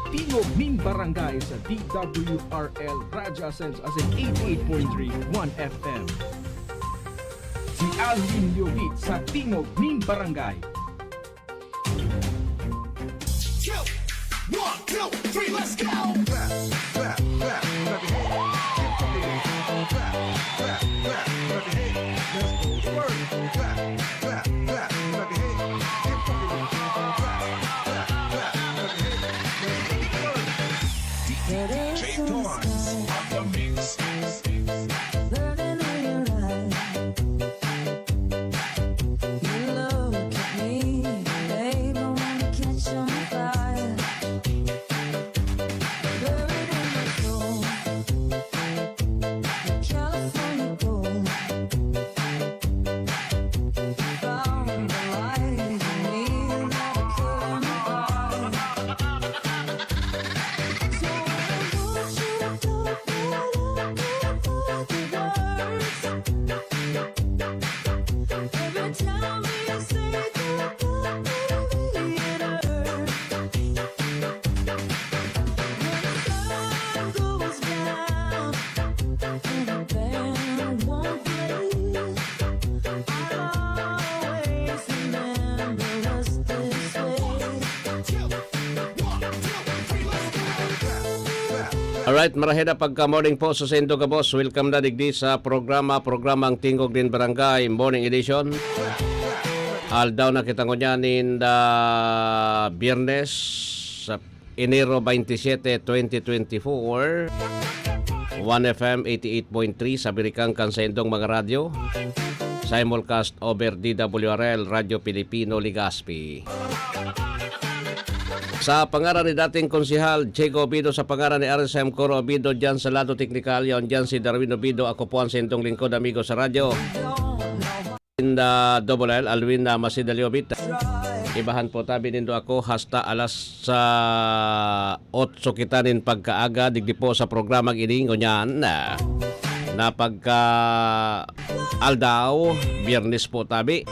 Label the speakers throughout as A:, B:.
A: Tingog ning Barangay sa DWRL Radyo Ascens as in 88.3 1 FM. Si Alvin Liobit sa Tingog ning Barangay.
B: 1, 2, 3, let's go!
C: Alright, maraheda pagka morning po sa Sendo ka boss. Welcome na digdi sa programang Tingog din Barangay Morning Edition. Aldaw na kita ngunyanin na Biyernes sa Enero 27, 2024. 1FM 88.3 sa Birikang Kansendong mga radyo. Simulcast over DWRL Radio Pilipino Legazpi. Sa pangaran ni dating konsihal Chico Obido, sa pangaran ni RSM Coro Obido, dyan sa Lado Teknikal, yon dyan si Darwin Obido, ako po ang sentong lingkod, amigo sa radyo. In the double L, Alwin na Masidaliobit. Ibahan po tabi nindo ako hasta alas sa 8 kitanin pagkaaga, digdi po sa programang iningo niyan na pagka aldaw, Biyernes po tabi.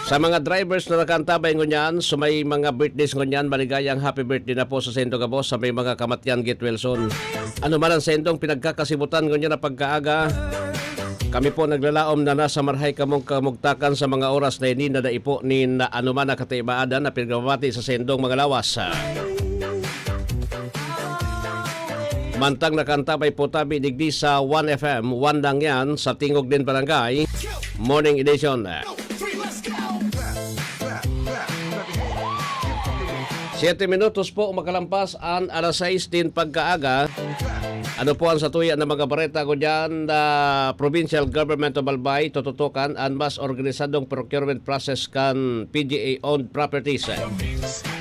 C: Sa mga drivers na nakantabay ngunyan, sa may mga birthdays ngunyan, maligayang happy birthday na po sa Sendo ka boss. Sa may mga kamatyan, get well soon. Ano man ang sendong pinagkakasibutan ngunyan na pagkaaga, kami po naglalaom na nasa marhay kamong kamugtakan sa mga oras na ini na daipo ni na anuman na kataibaadan na pinagmamati sa sendong mga lawas. Mantang nakantabay po tabi digdi sa 1FM, 1 lang yan sa Tingog din Barangay Morning Edition. 7 minutos po makalampas ang alas 6 din pagkaaga. Ano po ang satuyan ng mga bareta ko dyan na Provincial Government of Albay tututukan ang mas organisadong procurement process kan PGA-owned properties.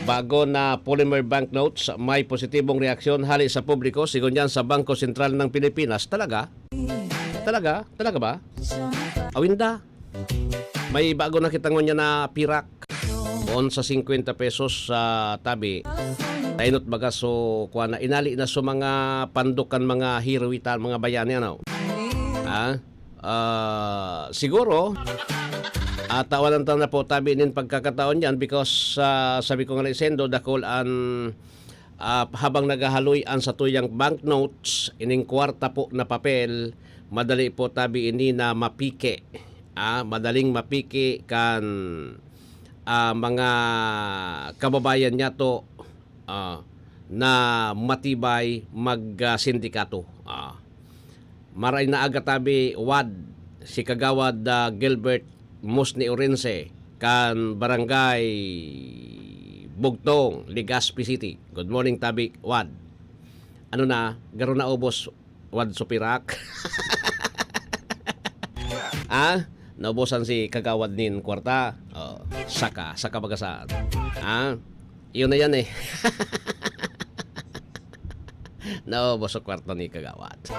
C: Bago na polymer banknotes, may positibong reaksyon hali sa publiko sigon yan sa Bangko Sentral ng Pilipinas. Talaga? Talaga ba? Awinda? May bago na kitang niya na pirak. On sa 50 pesos sa tabi. Tainot baga so kuha na inali na so mga pandukan, mga hirwitan, mga bayan yan. Siguro tawanan na po tabi nin pagkakataon yan because sabi ko nga Sendo dakol an habang naghahaloy an sa tuyang banknotes ining kwarta po na papel, madali po tabi ini na mapike. Madaling mapike kan mga kababayan niya to na matibay mag-sindikato. Maray na agatabi wad si Kagawad Gilbert Musni Orense kan Barangay Bugtong, Legazpi City. Good morning tabi wad. Ano na, garo na ubos wad supirak. Naubosan si Kagawad nin kwarta. Saka bagasaan. Yun na yan eh. Naubos sa kwarto ni Kagawad.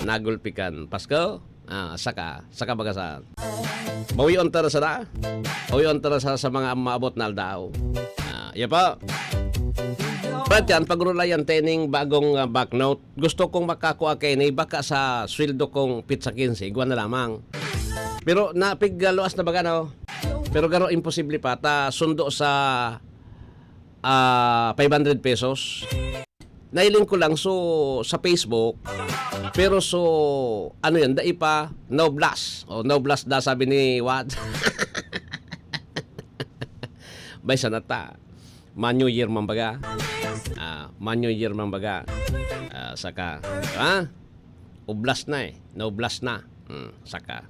C: Nagulpikan Pasko. Saka bagasaan. Bawi on tara sa sa mga maabot na aldaw. Yan pa. Brad yan, pagrulayan tening bagong backnote. Gusto kong makakuha kayo na baka sa sweldo kong pizza 15. Iguan na lamang. Pero napigluas na baga no. Pero garo imposible pa ta sundo sa 500 pesos. Nailing ko lang so sa Facebook. Pero so ano yan, dai pa no blast. O no blast da sabi ni Wad. Bay sanata. Manyo year man baga. Manyo year man baga. Saka blast na eh. No blast na. Saka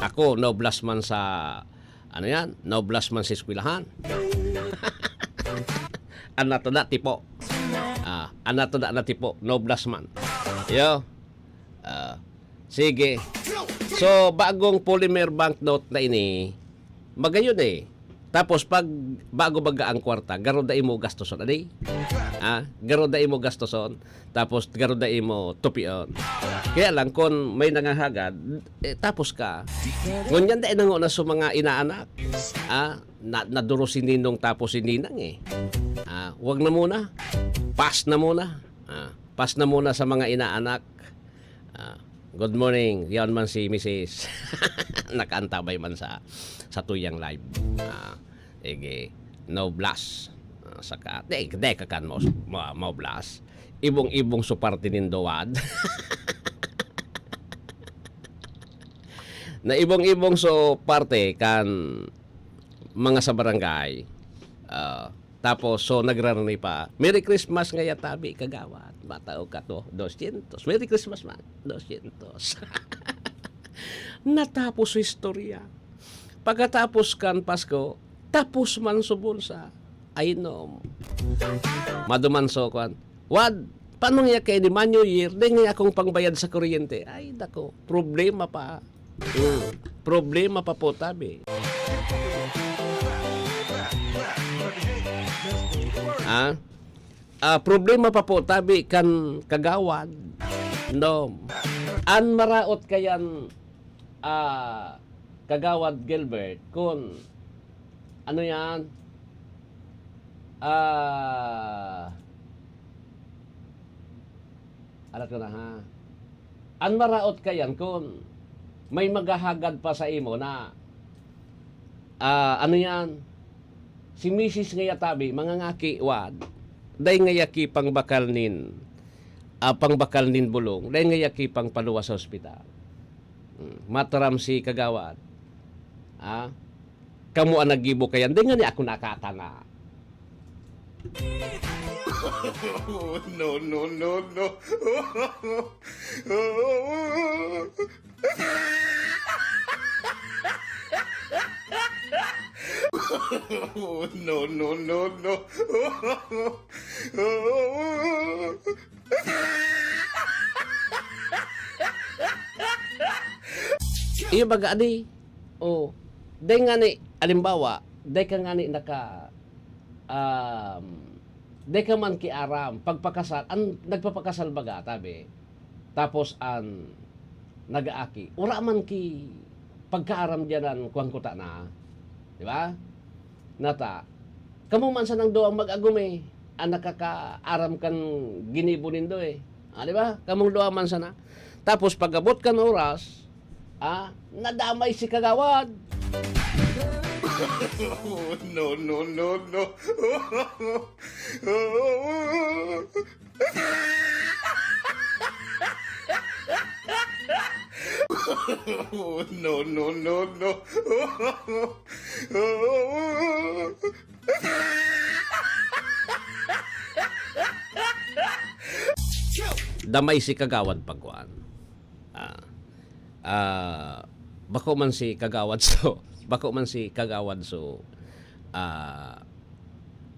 C: ako no blast man sa ano yan, no blast man sa eskwelahan. Anato na tipo. Anato na tipo, no blast man. Yo. Sige. So bagong polymer banknote na ini, magayon eh. Tapos pag bago baga ang kwarta, garo da imo gastoson adi. Garo da imo gastoson, tapos garo da imo tupion. Kaya lang kun may nangahagad, tapos ka. Ngunyan da nango na sa mga inaanak. Naduro si Ninong tapos si Ninang eh. Wag na muna. Pass na muna. Pass na muna sa mga inaanak. Good morning. Yan man si Mrs. Nakaantabay man sa tuyang live. No blast. Saka de kakan mo blast. Ibong suparte nindowad. Na ibong so parte kan mga sa barangay. Tapos so nagrarani pa. Merry Christmas nga yatabi kagawad. Batao ka to 200. Merry Christmas man 200. Natapos sa istorya. Pagkatapos kan Pasko, tapos man sa bulsa. Ay no. Maduman so kwan. Wad, paano nga kay ni Manyo Year? Di nga akong pangbayad sa kuryente. Ay dako, problema pa. Problema pa po tabi. Problema pa po tabi kan kagawad. No. An maraot kayan kagawad Gilbert kun ano yan alat ko na ha. An maraot kayan kun may maghahagad pa sa imo na ano yan si Mrs. Ngayatabi mga ngaki wad day ngayaki pang bakal nin bulong day ngayaki pang paluwa sa ospital. Mataram si kagawad. Kamu ang nagibo kayan day nga ni ako nakatanga.
B: No. No.
C: Iyo baga adi. Day nga ni alimbawa, day ka nga ni naka day ka man kiaram pagpakasal, nagpapakasal baga tabi. Tapos nagaaki. Ura man ki pagkaaram diyanan kuang kuta na. Di ba? Nata. Kamo man sa nang doang mag-agumi, nakakaaram kan ginibo nindo eh. Di ba? Kamong doang man sana. Tapos pagabot kan oras, nadamay si kagawad.
B: No. No.
C: Damay si kagawad pagkuan. Bako man si kagawad so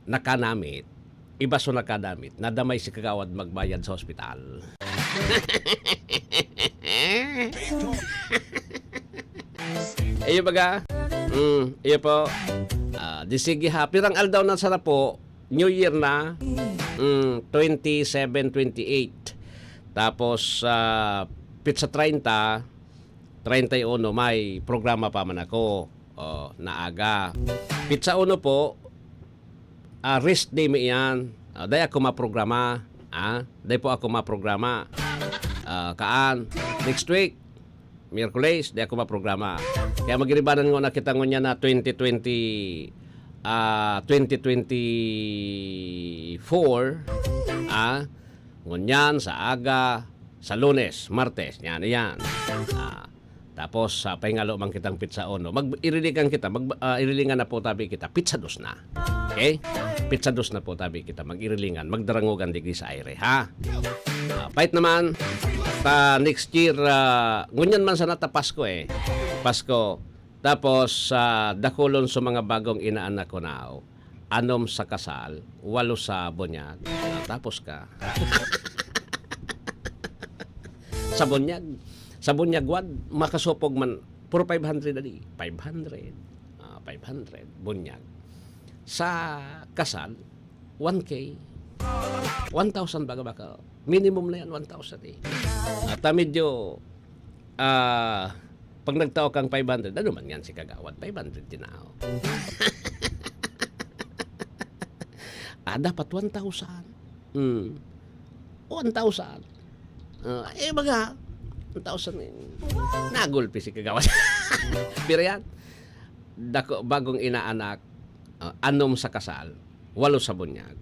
C: nakanamit iba so nakadamit nadamay si kagawad magbayad sa ospital. Iyo baga iyo po di sige ha pirang aldaw na sana po New Year na 27-28 tapos pizza 30 31 may programa pa man ako na aga. Pizza 1 po rest day mi yan. Day ako maprograma. Day po ako maprograma. Kaan next week Miyerkules, di ako maprograma. Kaya magiribanan ko na kita ngunya na 2024 ngunyan sa aga sa Lunes, Martes, yan. Tapos sa pahingalo man kitang pizza ono. Mag-iriligan kita, irilingan na po tabi kita. Pizza dos na. Okay? Pizza dos na po tabi kita. Mag-irilingan, magdarangogan digdi sa aire, ha? Pahit naman, next year, ngunyan man sana ta Pasko Pasko. Tapos, dakulon sa mga bagong inaanak ko na, anom sa kasal, 8 sa bunyag. Tapos ka. Sa bunyag, wad, makasupog man, puro 500 ali. 500, bunyag. Sa kasal, 1K. 1,000 baga. Minimum na yan, 1,000 At medyo, pag nagtao kang 500, ano man yan si kagawad, 500 tinao. Dapat 1,000. 1,000. Baga, 1,000 nagulpi si kagawad. Pero yan, bagong inaanak, anom sa kasal, 8 sa bunyag.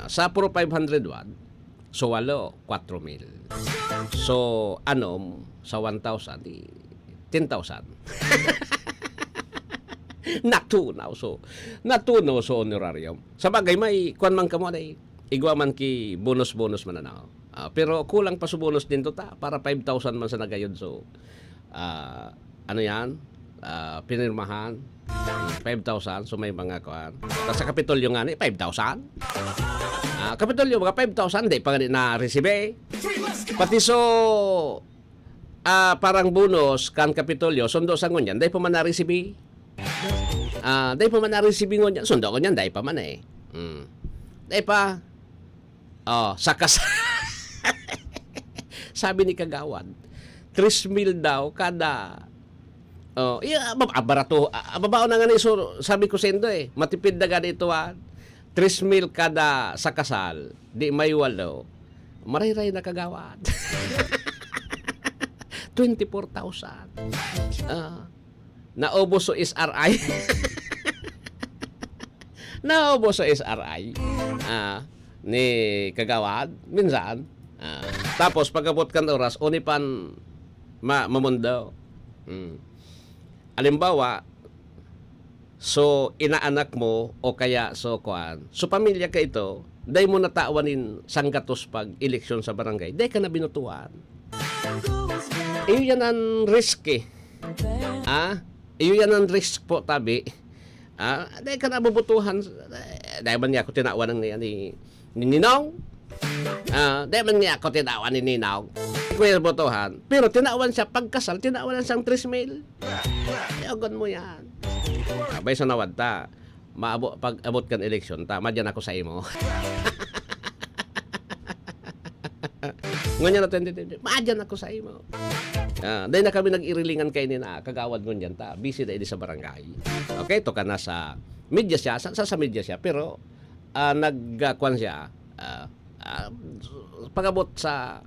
C: Sa puro 500 wad, so 8, 4,000. So, anom sa 1,000, 10,000. Natunaw so honorarium. Sa bagay may kuan man kamo day igwa man ki bonus man na. Pero kulang pa sa bonus din to ta para 5,000 man sa nagayod. So ano yan? Pinirmahan 5,000, so may mga kuan. Sa Kapitolyo nga ni 5,000. Kapitolyo mga 5,000 di pa na receive. Pati so parang bonus kan Kapitolyo sundo sa ngunyan dahil pa man na-receive. Dahil pa man na-receive ngunyan sundo ko nyan dahil pa man dahil pa sa kasal. Sabi ni kagawad 3,000 daw kada barato babao na nga ni so, sabi ko sendo matipid na ganito 3,000 kada sa kasal di may 8 maray-ray na kagawad. 24,000. Naubos so SRI. Naubos so SRI. Ni kagawad minsan. Tapos pagabot kan oras unipan mamundo. Alimbawa, so inaanak mo o kaya so kuan. So pamilya ka ito, dahil mo natawanin sanggatos pag eleksyon sa barangay, dahil ka na binutuan. Iyo yan ang risk Iyo yan ang risk po tabi. Dahil ka na bubutuhan. Dahil man niya ako tinawan ng ni Ninong. Dahil man niya ako tinawan ni Ninong. Kuya butuhan. Pero tinawan siya pagkasal, tinawan siyang 3,000. Ayagon mo yan. Abay sa nawad ta. Pag abot kan eleksyon ta, madyan ako sa imo. Ngunyan na 2020, madyan ako sa imo. Dahil na kami nag-irilingan kayo na kagawad ngunyan ta, busy na sa barangay. Okay, to ka na sa media siya, sa media siya, pero nagkuhan siya, pag-abot sa,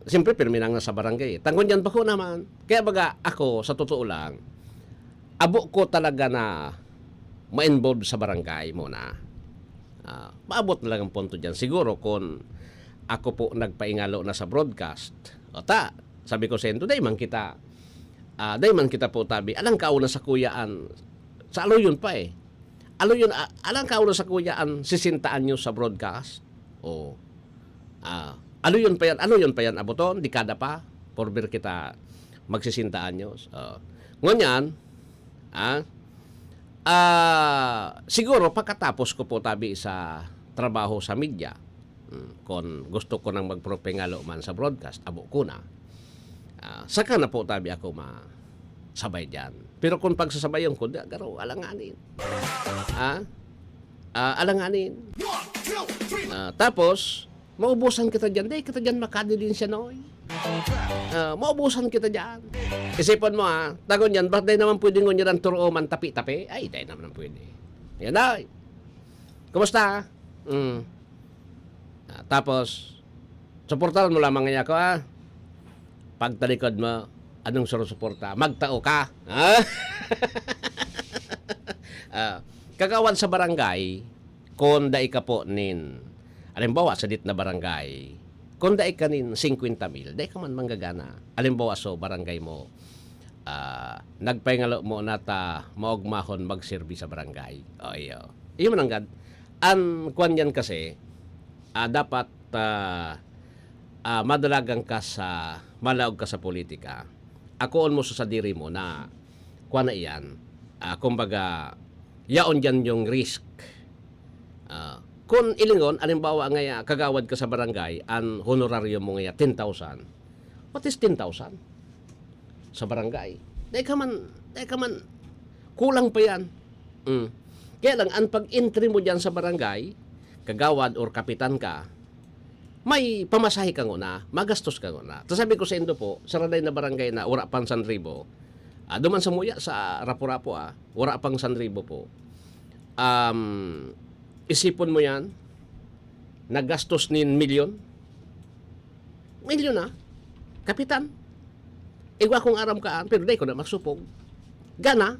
C: siyempre pirminang na sa barangay. Tangon yan ba ko naman? Kaya baga ako, sa totoo lang, abo ko talaga na ma-involve sa barangay muna. Maabot na lang ang punto dyan. Siguro kung ako po nagpaingalo na sa broadcast, sabi ko sa inyo, dahil man kita po tabi, alang kauna sa kuyaan, sa aluyon pa alang kauna sa kuyaan, sisintaan nyo sa broadcast, aluyon pa yan, aboton, dekada pa, forbir kita magsisintaan nyo. Ngunyan, siguro pagkatapos ko po tabi sa trabaho sa media, kung gusto ko nang magpropengalo man sa broadcast, abo ko na. Saka na po tabi ako masabay dyan. Pero kung pagsasabayan ko, garo, alanganin. Alanganin. Tapos, maubusan kita dyan. Dahil kita dyan makadilin siya, noy. Maubusan kita dyan. Isipan mo tagon yan, ba't dahil naman pwede ngunyan ang turo man tapi-tapi? Ay, dahil naman pwede. Yan ay. Kumusta? Tapos, supportahan mo lamang niya ako, pagtalikod mo, anong surusuporta? Magtao ka. Ha? Kagawad sa barangay, kung dai ka po nin, alimbawa sa dit na barangay, kung dai ka nin 50,000, dai ka man manggagana. Alimbawa so barangay mo, nagpahingalo mo na ta maugmahon magserbi sa barangay. O iyo. Iyo man ang ang kwan yan kasi, dapat madalagang ka sa, malaog ka sa politika. Ako mo sa diri mo na kwan na iyan, kumbaga, yaon dyan yung risk. Kung ilingon, alimbawa nga kagawad ka sa barangay, ang honoraryo mo nga 10,000. What is 10,000? Sa barangay. Dahil ka man, kulang pa yan. Kaya lang, ang pag-entry mo dyan sa barangay, kagawad or kapitan ka, may pamasahe ka na, magastos ka na. Tapos sabi ko sa Indo po, sa raday na barangay na ura pang Sanribo, duman sa muya, sa Rapo-Rapo, ura pang Sanribo po. Isipon mo yan, nagastos nin milyon na, kapitan. Igwa kong aram kaan, pero di ko na magsupog. Gana,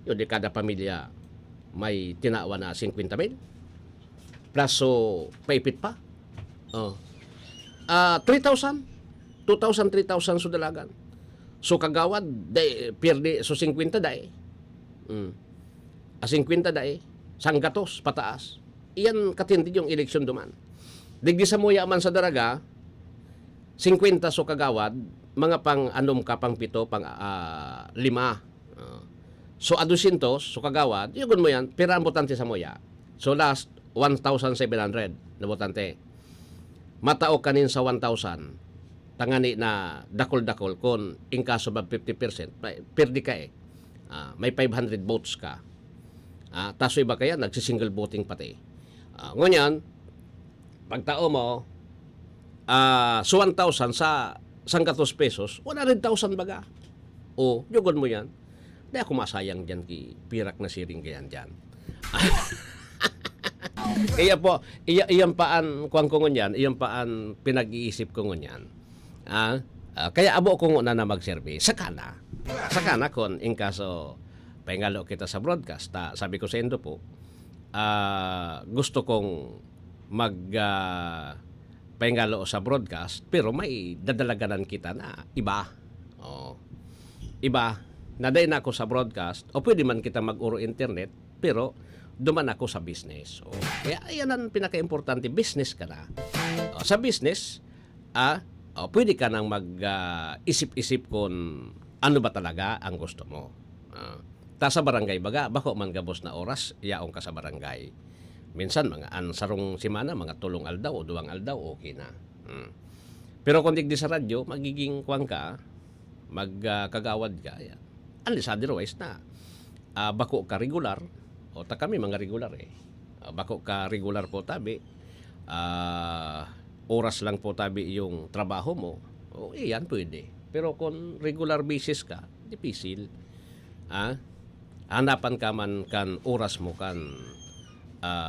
C: yun di kada pamilya may tinawa na 50,000. Plus so, paipit pa. 3,000, 2,000, 3,000 so dalagan. So kagawad, pirdi, so 50 day. 50 day, sanggatos, pataas. Iyan katindi yung eleksyon duman. Digdi sa muya man sa daraga, 50 so kagawad, mga pang anom ka, pang pito, pang 5. So 200 so kagawad, yugon mo yan, pira ang botante sa muya. So last, 1,700 na botante. Matao kanin sa 1,000. Tangani na dakol-dakol kung in kaso ba 50%, perdi ka may 500 votes ka. Taso iba kaya, nagsisingle voting pati. Ngunyan, pagtao mo, so 1,000 sa 100 pesos, 100,000 baga. O, yugon mo yan. Di ako masayang dyan ki pirak na siring ganyan dyan. Iya po, iyan paan kuwang ko ngunyan, iyan paan pinag-iisip ko ngunyan. Kaya abo ko na mag-survey. Sakana kon in kaso pengalo kita sa broadcast. Sabi ko sa Indo po, gusto kong pengalo sa broadcast, pero may dadalaganan kita na iba. Iba, naday na ako sa broadcast, o pwede man kita mag-uro internet, pero duman ako sa business. Kaya yan ang pinaka-importante, business ka na. Sa business, pwede ka nang mag-isip-isip kung ano ba talaga ang gusto mo. Sa barangay baga, bako man gabos na oras, yaong ka sa barangay. Minsan, mga ansarong simana, mga tulong aldaw o 2 aldaw, okay na. Pero kung digdi sa radyo, magiging kuwang ka, magkagawad ka. Yan. Unless otherwise na, bako ka regular, o ta kami mga regular bako ka regular po tabi, oras lang po tabi yung trabaho mo, yan pwede. Pero kung regular basis ka, dipisil. Hanapan ka man kan oras mo kan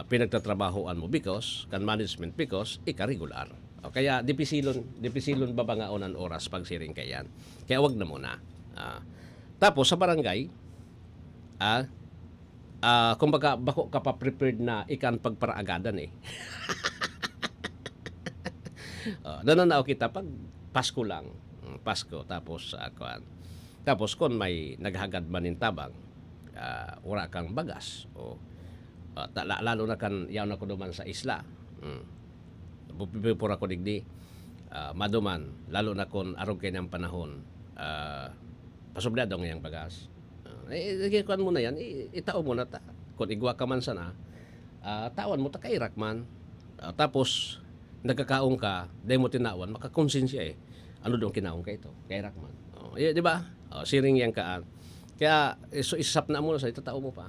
C: pinagtatrabahoan mo because kan management because ika-regular. Kaya dipisilon babangaon ang oras pag siring kayan. Kaya wag na muna. Tapos sa barangay, kumbaga bako ka pa prepared na ikan pagparaagadan nananaw kita pag Pasko lang. Pasko tapos tapos kung may naghagad man in tabang, wala kang bagas o lalo na kan yaw na ko duman sa isla. Bupipura ko digdi maduman lalo na kung arog kay ng panahon, pasublado ngayang bagas. Kuan mo na yan, itao mo na ta. Kung igwa ka man sana, tawan mo ta kairak man. Tapos nagkakaong ka, dahil mo tinawan, makakonsensya ano doon kinaong ka ito, kairak man. Di ba? Siring yan kaan. Kaya so isap na mo na sa itatao mo pa.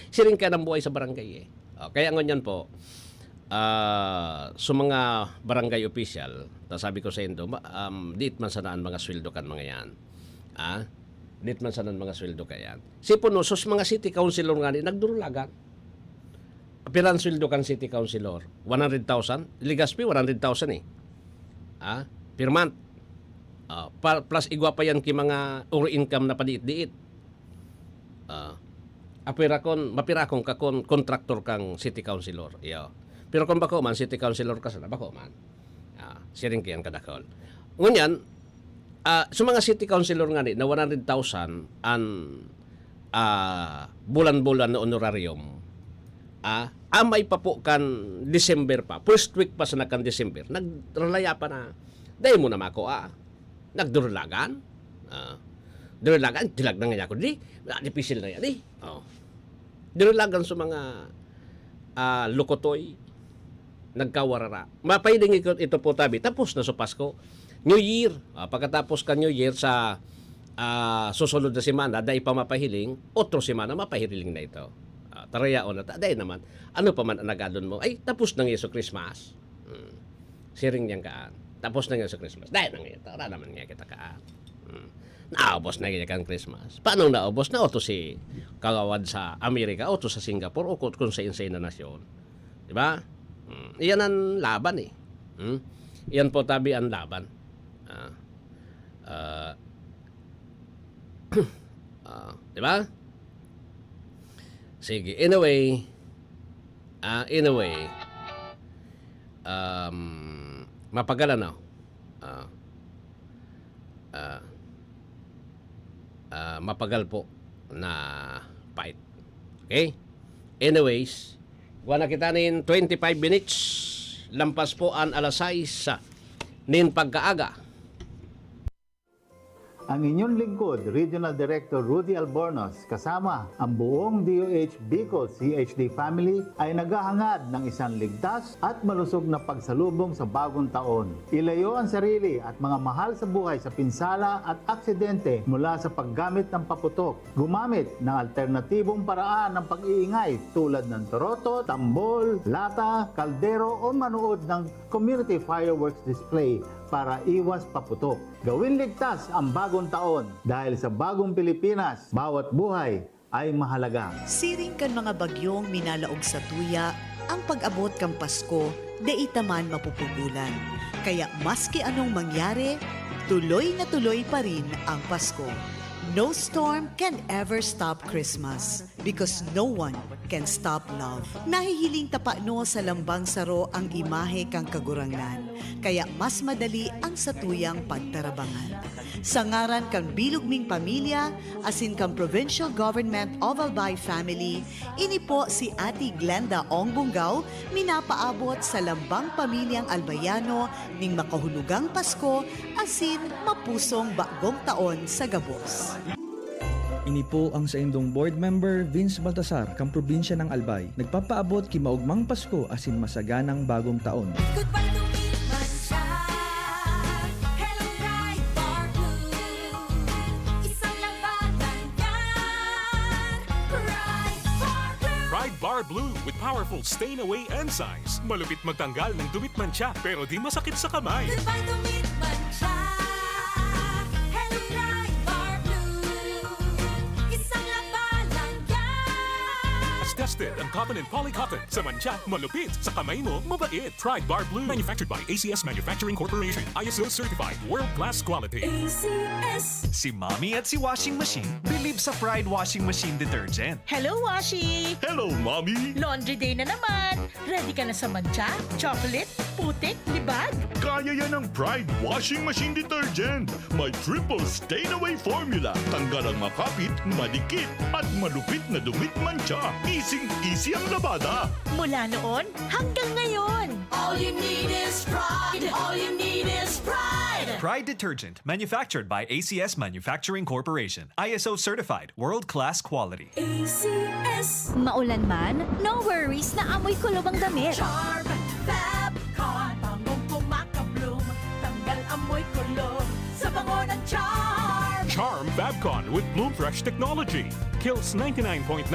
C: Siring ka ng buhay sa barangay Kaya ngunyan po, so mga barangay official, sabi ko sa Indo, diit man sanaan mga sweldo kan mga yan. Dit man sanan mga sweldo kayan. Sipon no, sos mga city councilor nga ni nagdurulagan. Piran sweldo kan city councilor? 100,000? Ligaspi 100,000 per month. Plus igwa pa yan ki mga uri income na padiit-diit. Mapira kon kakon contractor kang city councilor. Iyo. Pero kung bako man city councilor ka sana bako man. Siring kiyan kadakol. Ngunyan, sa mga city councilor nga ni na 100,000 an bulan-bulan na honorarium. Amay pa po kan December pa. First week pa sa nakan December. Nagralaya pa na. Dahil mo na mako nagdurlagan. Durlagan, dilag na nga ako. Di pisil na yan. Durlagan sa mga lukotoy. Nagkawarara. Mapailing ito po tabi. Tapos na sa Pasko. New Year. Pagkatapos ka New Year sa susunod na semana, dahil pa mapahiling, otro semana mapahiling na ito. Taraya o na, dahil naman, ano pa man ang nagadon mo, ay tapos nang Yeso Christmas. Siring niyang kaan. Tapos nang Yeso Christmas. Dahil nang ito, wala naman nga kita kaan. Naubos na ganyan kang Christmas. Paano naubos? Na oto si kagawad sa Amerika, oto sa Singapore, o kung sa insay na nasyon. Diba? Iyan ang laban eh. Iyan po tabi ang laban. Diba? Sige, anyway, mapagalan na. Mapagal po na fight. Okay? Anyways, wala kita nin 25 minutes. Lampas po ang alas 6 nin pagkaaga.
D: Ang inyong lingkod, Regional Director Rudy Albornoz, kasama ang buong DOH Bicol CHD family ay naghahangad ng isang ligtas at malusog na pagsalubong sa bagong taon. Ilayo ang sarili at mga mahal sa buhay sa pinsala at aksidente mula sa paggamit ng paputok. Gumamit ng alternatibong paraan ng pag-iingay tulad ng toroto, tambol, lata, kaldero o manood ng community fireworks display para iwas paputok. Gawin ligtas ang bagong taon dahil sa bagong Pilipinas, bawat buhay ay mahalaga.
E: Siring kan mga bagyong minalaog sa tuya, ang pag-abot kang Pasko, deita man mapupugulan. Kaya maski anong mangyari, tuloy na tuloy pa rin ang Pasko. No storm can ever stop Christmas because no one can stop love. Nahihiling tapano sa lambang saro ang imahe kang kagurangnan, kaya mas madali ang satuyang pagtarabangan. Sa ngaran kang bilugming pamilya, asin kang Provincial Government of Albay Family, ini po si Ate Glenda Ong Bungaw, minapaabot sa lambang pamilyang Albayano ning makahulugang Pasko, asin mapusong bagong taon sa gabos.
F: Ini po ang sa indong board member Vince Baltasar, kang probinsya ng Albay. Nagpapaabot kimaugmang Pasko asin masaganang bagong taon.
G: Goodbye to me, Mancha. Hello, Ride Bar Blue. Isang labanan yan. Ride Bar Blue.
H: Ride Bar Blue with powerful stain-away enzymes. Malupit magtanggal ng dumit mancha pero di masakit sa kamay.
G: Goodbye to me, Mancha. Hello, Ride Bar Blue. Isang labanan yan.
H: As tested ang cotton and polycotton. Sa mancha, malupit. Sa kamay mo, mabait. Ride Bar Blue. Manufactured by ACS Manufacturing Corporation. ISO certified. World-class quality.
G: ACS.
I: Si Mommy at si Washing Machine believe sa Pride Washing Machine Detergent.
J: Hello, Washi!
H: Hello, Mommy!
J: Laundry day na naman! Ready ka na sa mancha, chocolate, putik, libag?
K: Kaya yan ang Pride Washing Machine Detergent. May triple stain-away formula. Tanggal ang makapit, madikit, at malupit na dumit mancha. Easy ang labada.
J: Mula noon hanggang ngayon!
G: All you need is pride. All you need is pride.
I: Pride Detergent, manufactured by ACS Manufacturing Corporation. ISO certified, world-class quality.
G: ACS.
L: Maulan man, no worries na amoy kulob ang damit.
G: Charm Fabcon. Bangong pumakabloom. Tanggal amoy kulob sa bango ng Charm.
H: Charm Fabcon with Bloom Fresh technology. Kills 99.9%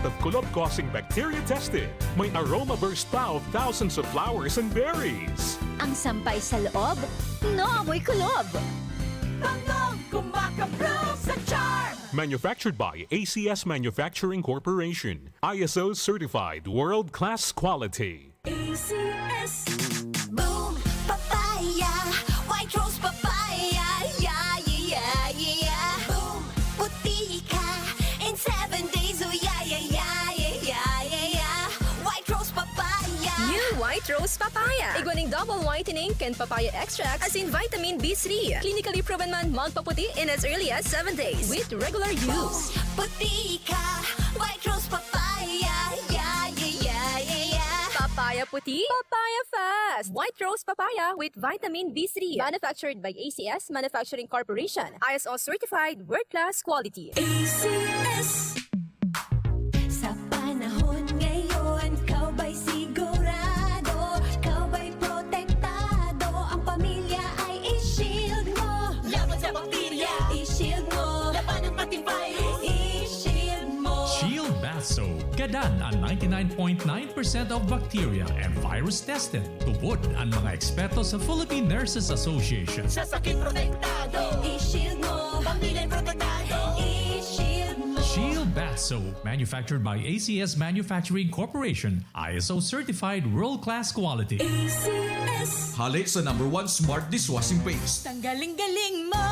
H: of kulob-causing bacteria tested. May aroma burst pa of thousands of flowers and berries.
L: Ang sampay sa loob, no amoy kulob.
G: Bangong kumakabloom sa Charm.
H: Manufactured by ACS Manufacturing Corporation. ISO certified world-class quality.
G: ACS. Boom, papaya. White rose papaya.
L: Rose Papaya. Iguaning double whitening and papaya extract as in vitamin B3. Clinically proven man magpaputi in as early as 7 days with regular use.
G: Puti ka, White Rose Papaya. Yeah, yeah, yeah, yeah, yeah.
L: Papaya puti, papaya fast. White Rose Papaya with vitamin B3. Manufactured by ACS Manufacturing Corporation. ISO certified world-class quality.
G: ACS. Sa panahon ngayon, kau ba'y sigurado? Kau ba'y protektado? Ang pamilya ay i-shield mo. Laban sa bakterya, i-shield mo. Laban ng pating virus, i-shield mo.
H: Shield Bath Soap. Gadan ang 99.9% of bacteria and virus tested. Tubod ang mga eksperto sa Philippine Nurses Association.
G: Sa sakit protektado, i-shield mo. Pamilya protektado, i-shield mo.
H: Shield Bath Soap, manufactured by ACS Manufacturing Corporation, ISO certified world-class quality.
G: ACS.
K: Hali sa #1 Smart Dishwashing Paste.
J: Tanggaling-galing mo!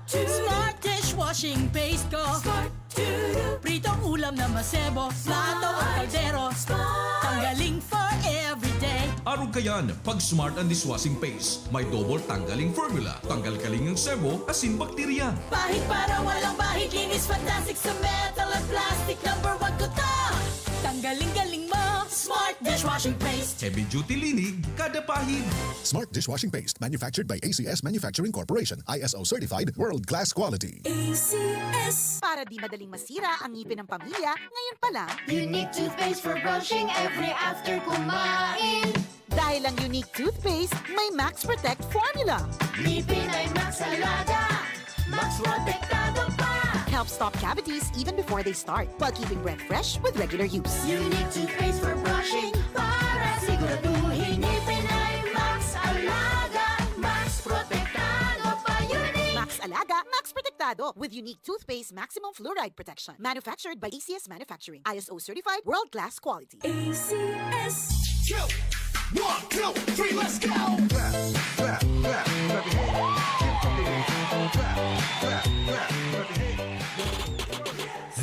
J: Smart dishwashing paste ko! Pritong ulam na masebo, plato o kaldero. Tanggaling for everyday.
K: Araw kayan, pag Smart ang Dishwashing Paste, may double tanggaling formula. Tanggal-galing ng sebo, asin bakterya.
J: Bahid para walang bahid, linis fantastic sa metal at plastic. #1 ko to! Tanggaling-galing mo! Smart dishwashing paste.
K: Heavy duty linig, kada pahid.
B: Smart Dishwashing Paste, manufactured by ACS Manufacturing Corporation. ISO certified, world-class quality.
G: ACS.
E: Para di madaling masira ang ngipin ng pamilya, ngayon pa lang,
G: Unique toothpaste for brushing every after kumain.
E: dahil ang unique toothpaste, may Max Protect formula.
G: Ngipin ay Max Alaga. Max protektado pa.
E: Helps stop cavities even before they start, while keeping breath fresh with regular use.
G: Unique toothpaste for brushing para siguraduhin ngipin ay Max Alaga. Max protektado pa. Unique.
E: Max Alaga, Max Protectado with unique toothpaste maximum fluoride protection. Manufactured by ACS Manufacturing. ISO certified world-class quality.
G: ACS.
B: 2, 1, 2, 3, let's go!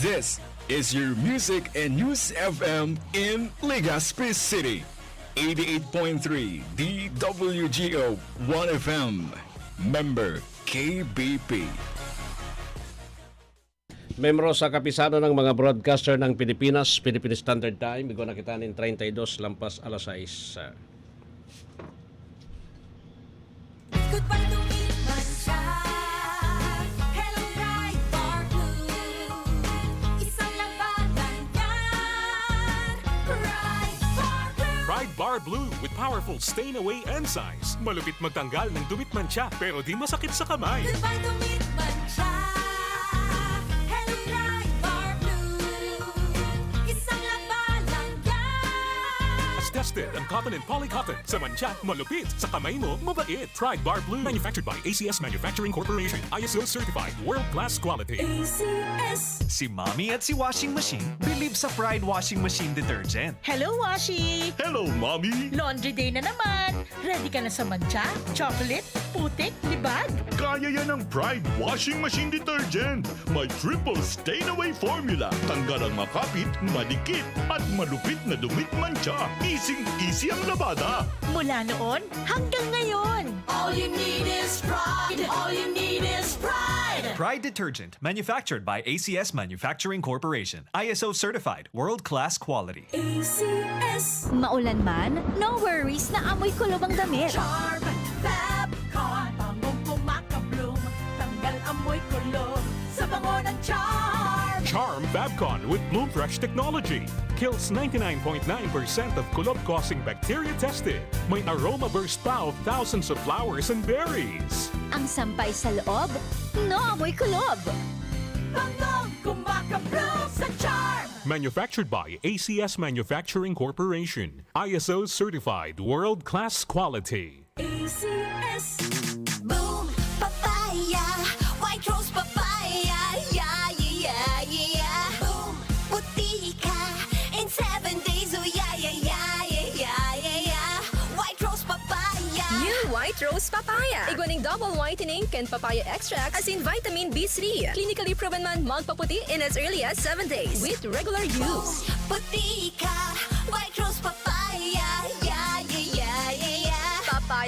A: This is your Music and News FM in Legazpi City. 88.3 DWGO 1FM. Member KBP.
C: Membro sa kapisano ng mga broadcaster ng Pilipinas, Philippine Standard Time. Bigo na kita nin 32 lampas alas 6.
G: Goodbye to me, Mancha. Hello, bright bar blue. Isang labanan yan. Bright bar blue.
H: Pride Bar Blue with powerful stain-away enzymes. Malupit magtanggal ng dumit mancha pero di masakit sa kamay.
G: Goodbye to me, Mancha. Hello, bright bar blue. Isang labanan yan.
H: As tested ang cotton and polycotton. Sa mancha, malupit. Sa kamay mo, mabait. Pride Bar Blue. Manufactured by ACS Manufacturing Corporation. ISO certified world-class quality.
G: ACS.
I: Si Mommy at si Washing Machine believe sa Pride Washing Machine Detergent.
J: Hello, Washi!
K: Hello, Mommy!
J: Laundry day na naman. Ready ka na sa mancha, chocolate, putik, libag?
K: Kaya yan ang Pride Washing Machine Detergent. May triple stain-away formula. Tanggal ang makapit, madikit, at malupit na dumit mancha. Easy ang labada.
J: Mula noon hanggang ngayon.
G: All you need is pride. All you need is pride.
I: Pride Detergent. Manufactured by ACS Manufacturing Corporation. ISO certified world-class quality.
G: ACS.
L: Maulan man, no worries na amoy kulob ang damit.
G: Charm.
J: Fabcon, bangong kumakabloom. Tanggal amoy kulob sa bango ng charm.
H: Charm Fabcon with Bloom Fresh technology. Kills 99.9% of kulob-causing bacteria tested. May aroma burst pa of thousands of flowers and berries.
L: Ang sampay sa loob, no amoy kulob.
J: Bangong kumakabloom sa charm.
H: Manufactured by ACS Manufacturing Corporation. ISO certified world-class quality.
G: ACS. Boom. Papaya. White Rose Papaya. Yeah, yeah, yeah, yeah. Boom. Puti ka. In 7 days. Oh, yeah, yeah, yeah, yeah, yeah, yeah, yeah. White Rose Papaya.
L: New White Rose Papaya. Iguaning double whitening and papaya extract as in vitamin B3. Clinically proven man magpaputi in as early as 7 days with regular use.
G: Puti ka. White Rose Papaya. Yeah, yeah, yeah.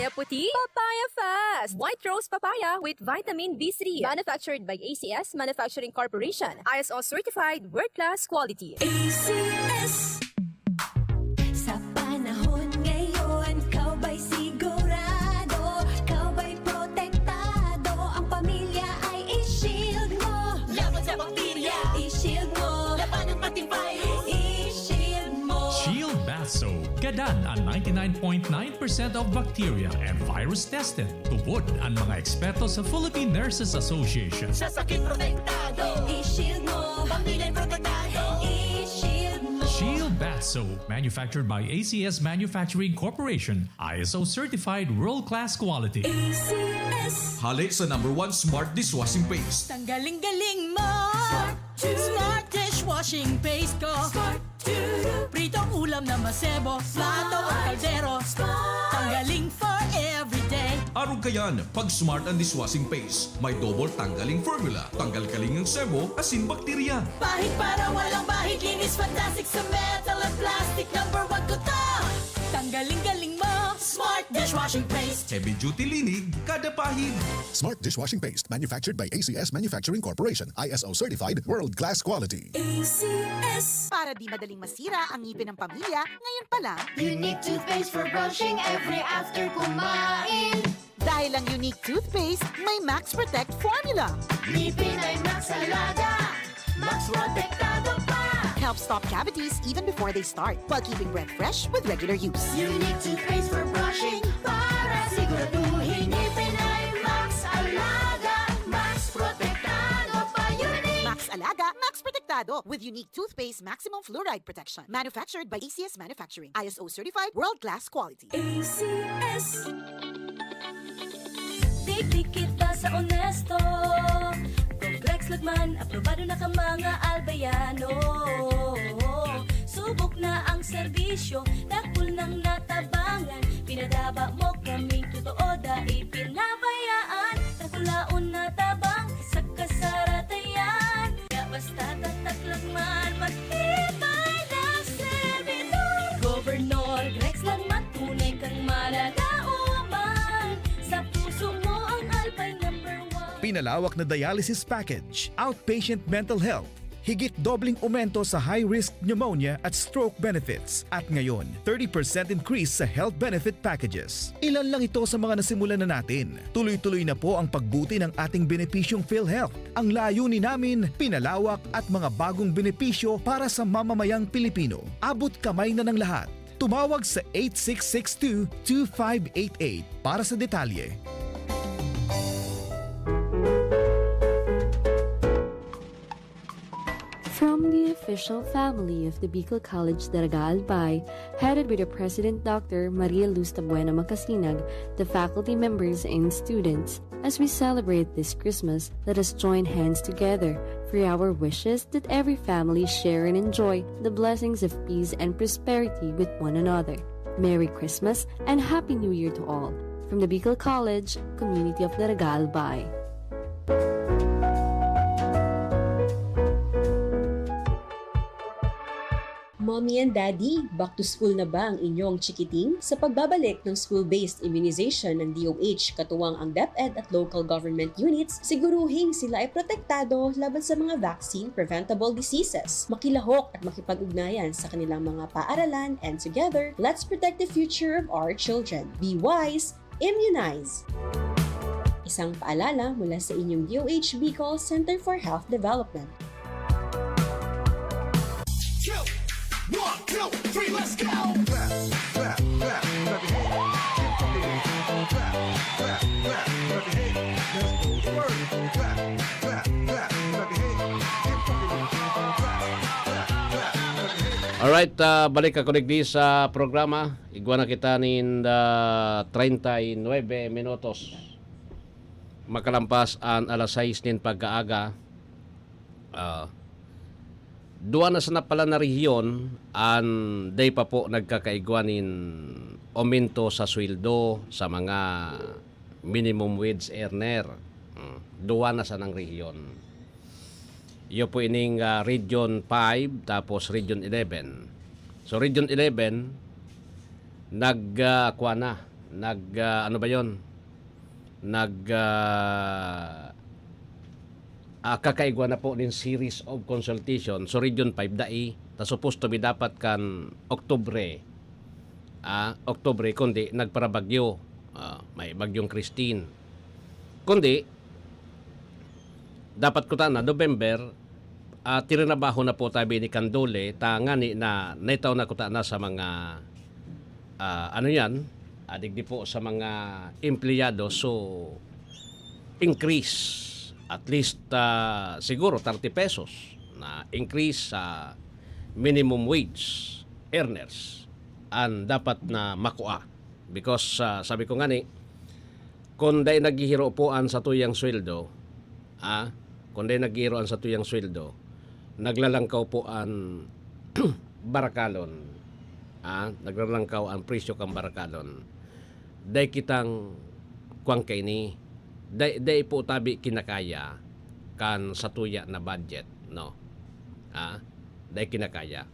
L: Papaya puti, Papaya Fast. White Rose Papaya with vitamin B3. Manufactured by ACS Manufacturing Corporation. ISO certified world-class quality.
G: ACS. Sa panahon ngayon, kau ba'y sigurado? Kau ba'y protektado? Ang pamilya ay i-shield mo.
J: Laban sa bakterya,
G: I-shield mo.
J: laban ng pating virus.
G: I-shield mo.
H: Shield Bath Soap. Gadan ang 99.9% of bacteria and virus tested. Tubod ang mga eksperto sa Philippine Nurses Association.
J: Sa sakit protektado,
G: I-shield mo.
J: pamilya protektado.
G: I-shield mo.
H: Shield Bath Soap, manufactured by ACS Manufacturing Corporation, ISO certified world-class quality.
G: ACS.
K: Hali sa #1 Smart Dishwashing Paste.
J: Tanggaling-galing mo. Smart dishwashing paste ko. Pritong ulam na masebo, plato o kaldero. Tanggaling for everyday.
K: Araw kayan, pag Smart ang Dishwashing Paste, may double tanggaling formula. Tanggal kaling ng sebo, asin bakterya.
J: Bahid para walang bahid, linis fantastic sa metal at plastic. #1 ko to. Tanggaling-galing mo. Smart dishwashing paste.
K: Heavy duty linig, kada pahid.
B: Smart Dishwashing Paste, manufactured by ACS Manufacturing Corporation. ISO certified world-class quality.
G: ACS.
E: Para di madaling masira ang ngipin ng pamilya, ngayon pa lang,
G: Unique toothpaste for brushing every after kumain.
E: dahil ang unique toothpaste, may Max Protect formula.
G: Ngipin ay Max Alaga. Max protektado pa.
E: Helps stop cavities even before they start, while keeping breath fresh with regular use.
G: Unique toothpaste for brushing para siguraduhin ngipin ay Max Alaga. Max protektado pa. Unique.
E: Max Alaga, Max Protectado with unique toothpaste maximum fluoride protection. Manufactured by ACS Manufacturing. ISO certified world-class quality.
G: ACS. Daig kita sa honesto. Complex Lagman, aprobado na ka mga albayano. Subok na ang serbisyo, takul ng natabangan. Pinadaba mo kaming totoo, dahil pinabayaan. Takulaon na tabang sa kasaratayan. Kaya basta tatak Lagman, magtibay ng servidor. Governor Rex Lagman, tunay kang malalauman. Sa puso mo ang Albay #1.
A: Pinalawak na dialysis package, outpatient mental health, higit dobling aumento sa high-risk pneumonia at stroke benefits. At ngayon, 30% increase sa health benefit packages. Ilan lang ito sa mga nasimulan na natin. Tuloy-tuloy na po ang pagbuti ng ating benepisyong PhilHealth. Ang layunin namin, pinalawak at mga bagong benepisyo para sa mamamayang Pilipino. Abot kamay na ng lahat. Tumawag sa 8662-2588 para sa detalye.
M: From the official family of the Bicol College Daraga Albay, headed by the President Dr. Maria Luz Tabuena Macasinag, the faculty members and students, as we celebrate this Christmas, let us join hands together for our wishes that every family share and enjoy the blessings of peace and prosperity with one another. Merry Christmas and Happy New Year to all. From the Bicol College, Community of Daraga Albay.
N: Mommy and Daddy, back to school na ba ang inyong chikiting? Sa pagbabalik ng school-based immunization ng DOH katuwang ang DepEd at local government units, siguruhing sila ay protektado laban sa mga vaccine-preventable diseases. Makilahok at makipag-ugnayan sa kanilang mga paaralan, and together, let's protect the future of our children. Be wise, immunize! Isang paalala mula sa inyong DOH Bicol Center for Health Development.
K: 1, 2, 3, let's go!
C: Alright, balik ako digdi sa programa. Igwa na kita nin 39 minutos. Makalampas ang alas 6 nin pagkaaga. Dua na sana pala na rehiyon ang day pa po nagkakaigwanin aumento sa sweldo sa mga minimum wage earner. Dua na sa ng rehiyon. Iyo po ining Region 5 tapos Region 11. So Region 11 ano ba yon? Kakaigwa na po din series of consultation so Region 5 dai ta supposed to be dapat kan Oktubre kundi nagparabagyo may bagyong Christine kundi dapat ko na November tirinabaho na po tabi ni Candole ngani na naitaw na ko na sa mga ano yan adigdi po sa mga empleyado so increase at least siguro 30 pesos na increase sa minimum wage earners ang dapat na makuha because sabi ko nga ni kung day naghihiro poan sa tuyang sweldo kung day naghihiroan sa tuyang sweldo naglalangkaw poan barakalon naglalangkaw ang presyo kang barakalon day kitang kuwang kay ni day po tabi kinakaya kan sa tuya na budget no day kinakaya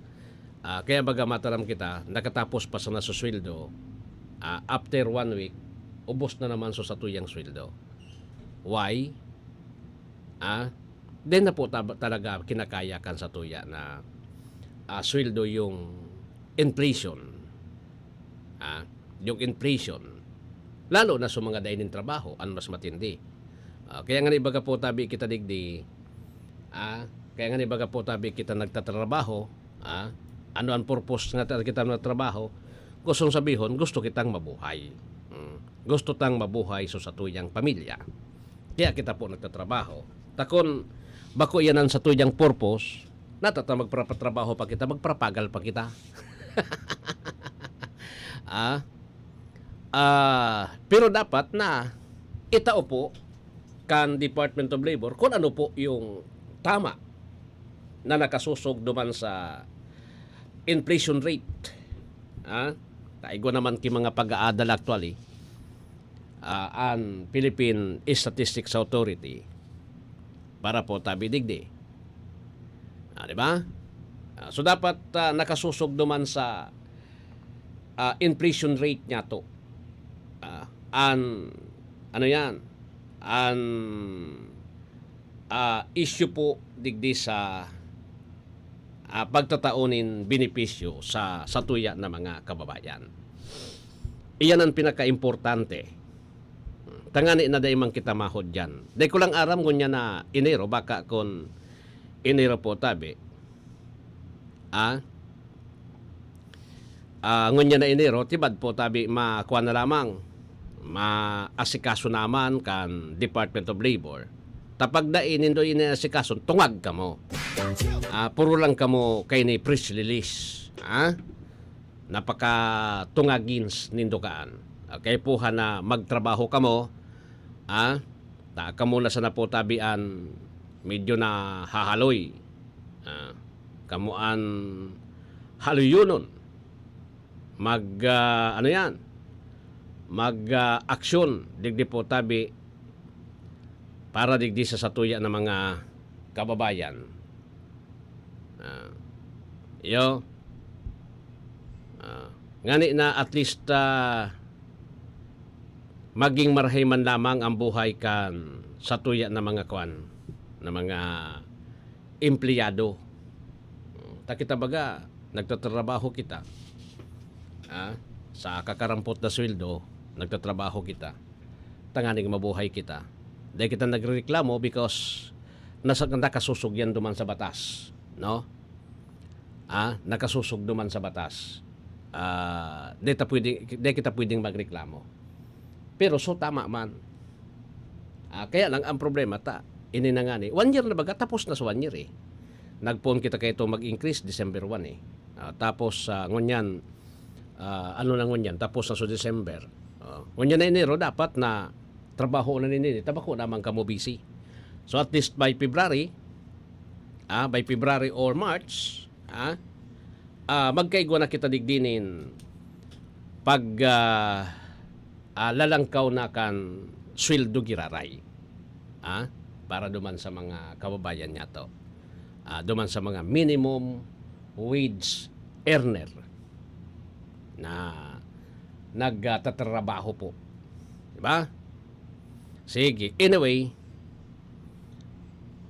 C: kaya baga mataram kita nakatapos pa sa nasusweldo after 1 week ubos na naman sa tuyang sweldo why then na po talaga kinakaya kan sa tuya na sweldo yung inflation yung inflation lalo na sa mga dainin trabaho ang mas matindi kaya nga ibaga po tabi kita digdi kaya nga ibaga po tabi kita nagtatrabaho ano ang purpose nga kita nagtrabaho gustong sabihon gusto kitang mabuhay gusto tang mabuhay sa tuyang pamilya kaya kita po nagtatrabaho takon bako yan ang sa tuyang purpose natata magpapatrabaho pa kita magprapagal pa kita pero dapat na itao po kan Department of Labor kung ano po yung tama na nakasusog duman sa inflation rate. Taigo naman ki mga pag-aadal actually ang Philippine Statistics Authority para po tabi digdi. Di ba? So dapat nakasusog duman sa inflation rate niya to. Ano yan? Issue po digdi sa pagtataunin benepisyo sa tuya na mga kababayan. Iyan ang pinaka-importante. Tangani na day mang kita mahod dyan. Day ko lang aram ngunya na Enero, baka kon Enero po tabi. Ngunya na Enero, tibad po tabi makuha na lamang maasikaso naman kan Department of Labor. Tapag dainin do inasikaso, tungag ka mo. Puro lang ka mo kay ni press release. Napaka tungagins nindokaan. Kaya po na magtrabaho ka mo. Ta mo na sa napotabian medyo na hahaloy. Kamuan haluyunon. Ano yan? Mag-aksyon digdi po tabi para digdi sa satuya ng mga kababayan. Ngani na at least maging marhay man lamang ang buhay kan satuya ng mga kwan ng mga empleyado. Takita baga nagtatrabaho kita sa kakarampot na sweldo nagtatrabaho kita tanganing mabuhay kita dahil kita nagreklamo because nakasusog yan duman sa batas no nakasusog duman sa batas di kita pwedeng magreklamo pero so tama man kaya lang ang problema ini na nga 1 year na baga tapos na sa 1 year nagpon kita kayo mag-increase December 1 tapos ngunyan ano na ngunyan tapos na sa December ngunyan na Enero dapat na trabaho na nini tabako naman kamo busy so at least by February or March magkaigwa na kita digdinin pag lalangkaw na kan sweldo giraray para duman sa mga kababayan niya to duman sa mga minimum wage earner na nagtatrabaho po. Diba? Sige. Anyway,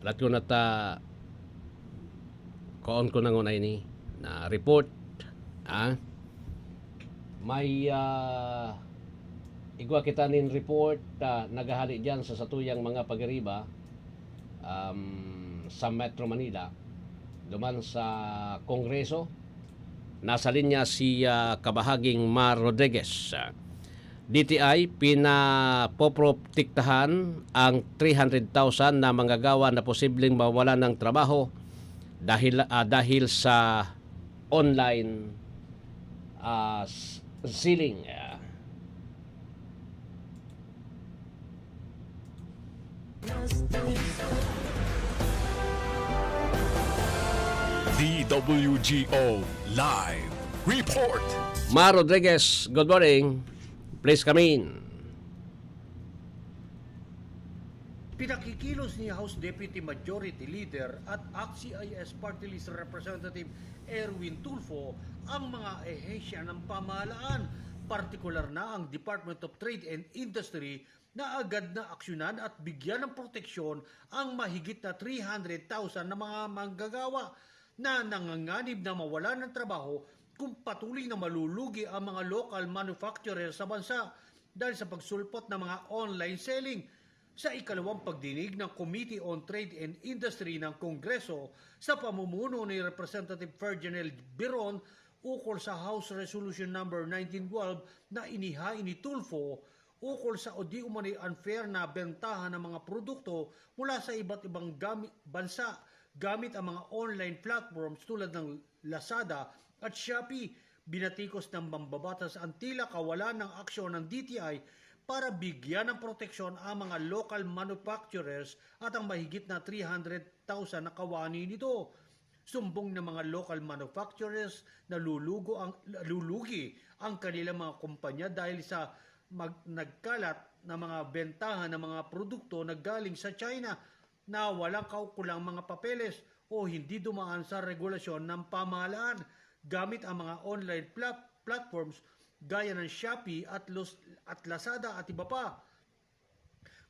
C: alat ko na koon ko na ngunay ni na report. May igwa kita nin report nagahali dyan sa satuyang mga pagiriba sa Metro Manila duman sa Kongreso. Nasa linya si kabahaging Mar Rodriguez. DTI pinapoprotektahan ang 300,000 na manggagawa na posibleng mawalan ng trabaho dahil sa online selling.
K: DWGO Live Report.
C: Mar Rodriguez, good morning. Please come in.
O: Pinakikilos ni House Deputy Majority Leader at ACT-CIS Party List Representative Erwin Tulfo ang mga ehensya ng pamahalaan, partikular na ang Department of Trade and Industry na agad na aksyonan at bigyan ng proteksyon ang mahigit na 300,000 na mga manggagawa na nanganganib na mawala ng trabaho kung patuloy na malulugi ang mga local manufacturers sa bansa dahil sa pagsulpot ng mga online selling. Sa ikalawang pagdinig ng Committee on Trade and Industry ng Kongreso sa pamumuno ni Representative Ferdinand Biron ukol sa House Resolution number 1912 na inihain ni Tulfo ukol sa o di umano'y unfair na bentahan ng mga produkto mula sa iba't ibang bansa gamit ang mga online platforms tulad ng Lazada at Shopee. Binatikos ng mambabatas ang tila kawalan ng aksyon ng DTI para bigyan ng proteksyon ang mga local manufacturers at ang mahigit na 300,000 na kawani nito. Sumbong ng mga local manufacturers na lulugi ang kanilang mga kumpanya dahil sa nagkalat na mga bentahan ng mga produkto na galing sa China na walang kaukulang mga papeles o hindi dumaan sa regulasyon ng pamahalaan gamit ang mga online platforms gaya ng Shopee at Lazada at iba pa.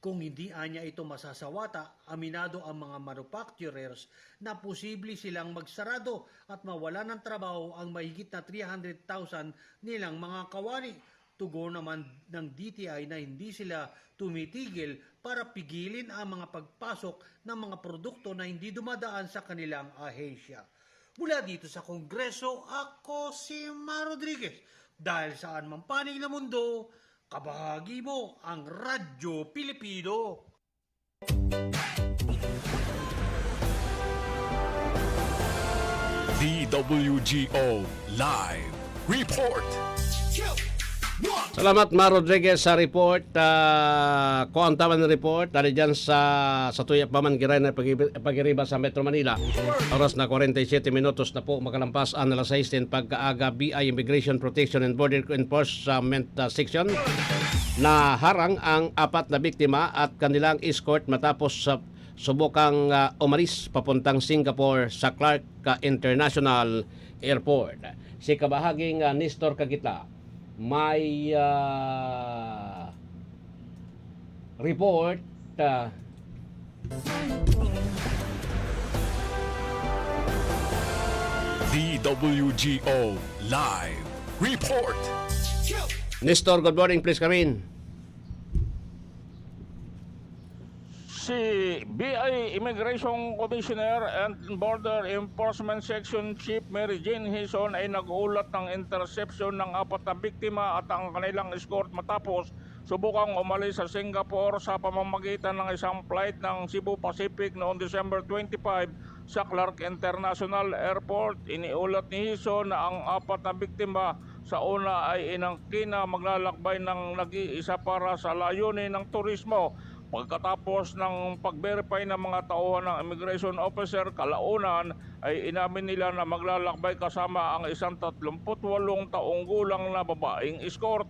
O: Kung hindi anya ito masasawata, aminado ang mga manufacturers na posible silang magsarado at mawala ng trabaho ang mahigit na 300,000 nilang mga kawani. Tugon naman ng DTI na hindi sila tumitigil para pigilin ang mga pagpasok ng mga produkto na hindi dumadaan sa kanilang ahensya. Mula dito sa Kongreso, ako si Mar Rodriguez. Dahil saan mang panig na mundo, kabahagi mo ang Radyo Pilipino.
K: DWGO Live Report.
C: Salamat Mar Rodriguez sa report. Kuang taman ng report dali dyan sa tuya pamangiray na pagiriba sa Metro Manila. Oras na 47 minutos na po makalampas ang alas 6 din pagkaaga. BI Immigration Protection and Border Enforcement Section na harang ang 4 na biktima at kanilang escort matapos sa subukang umalis papuntang Singapore sa Clark International Airport. Si kabahaging Nestor Kagitla may report
K: DWGO Live Report.
C: Nestor, good morning. Please come in.
P: Si BI Immigration Commissioner and Border Enforcement Section Chief Mary Jane Hison ay nag-ulat ng interception ng 4 na biktima at ang kanilang escort matapos subukang umalis sa Singapore sa pamamagitan ng isang flight ng Cebu Pacific noong December 25 sa Clark International Airport. Iniulat ni Hison na ang 4 na biktima sa una ay inangkina maglalakbay ng nag-iisa para sa layunin ng turismo. Pagkatapos ng pag-verify ng mga tauhan ng immigration officer kalaunan ay inamin nila na maglalakbay kasama ang isang 38 taong gulang na babaeng escort.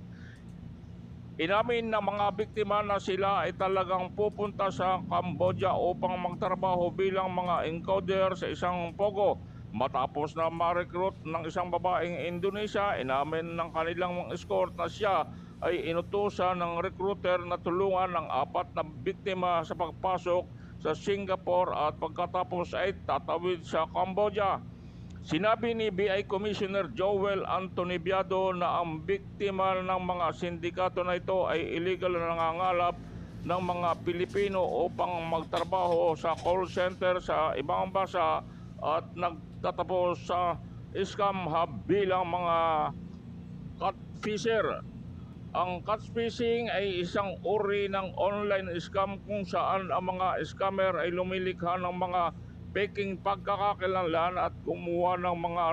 P: Inamin ng mga biktima na sila ay talagang pupunta sa Cambodia upang magtrabaho bilang mga encoder sa isang pogo. Matapos na ma-recruit ng isang babaeng Indonesia, inamin ng kanilang mga escort na siya ay inutusan ng recruiter na tulungan ng 4 na biktima sa pagpasok sa Singapore at pagkatapos ay tatawid sa Cambodia. Sinabi ni BI Commissioner Joel Anthony Biado na ang biktima ng mga sindikato na ito ay illegal na nangangalap ng mga Pilipino upang magtrabaho sa call center sa ibang bansa at nagtatapos sa scam hub bilang mga catfisher. Ang catfishing ay isang uri ng online scam kung saan ang mga scammer ay lumilikha ng mga peking pagkakakilanlan at kumuha ng mga